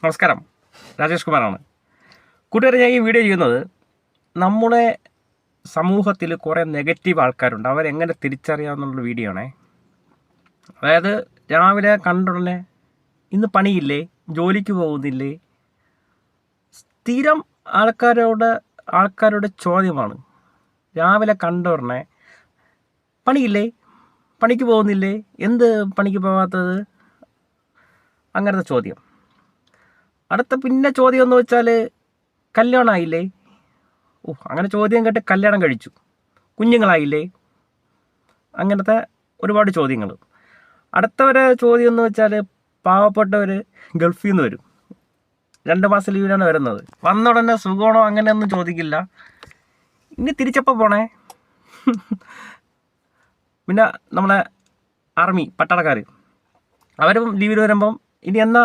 നമസ്കാരം, രാജേഷ് കുമാറാണ്. കൂട്ടുകാരെ, ഞാൻ ഈ വീഡിയോ ചെയ്യുന്നത് നമ്മുടെ സമൂഹത്തിൽ കുറേ നെഗറ്റീവ് ആൾക്കാരുണ്ട്. അവരെങ്ങനെ തിരിച്ചറിയാമെന്നുള്ള വീഡിയോ ആണേ. അതായത് രാവിലെ കണ്ടുടനെ ഇന്ന് പണിയില്ലേ, ജോലിക്ക് പോകുന്നില്ലേ, സ്ഥിരം ആൾക്കാരുടെ ചോദ്യമാണ്. രാവിലെ കണ്ടുടനെ പണിയില്ലേ, പണിക്ക് പോകുന്നില്ലേ, എന്ത് പണിക്ക് പോകാത്തത്, അങ്ങനത്തെ ചോദ്യം. അടുത്ത പിന്നെ ചോദ്യം എന്ന് വെച്ചാൽ കല്യാണമായില്ലേ. അങ്ങനെ ചോദ്യം കേട്ട് കല്യാണം കഴിച്ചു, കുഞ്ഞുങ്ങളായില്ലേ, അങ്ങനത്തെ ഒരുപാട് ചോദ്യങ്ങൾ. അടുത്തവരെ ചോദ്യം എന്ന് വെച്ചാൽ പാവപ്പെട്ടവർ ഗൾഫിൽ നിന്ന് വരും, 2 മാസം ലീവിനാണ് വരുന്നത്. വന്ന ഉടനെ സുഖമാണോ അങ്ങനെയൊന്നും ചോദിക്കില്ല, ഇനി തിരിച്ചപ്പോൾ പോണേ. പിന്നെ നമ്മളെ ആർമി പട്ടാളക്കാർ, അവരും ലീവിന് വരുമ്പം ഇനി എന്നാ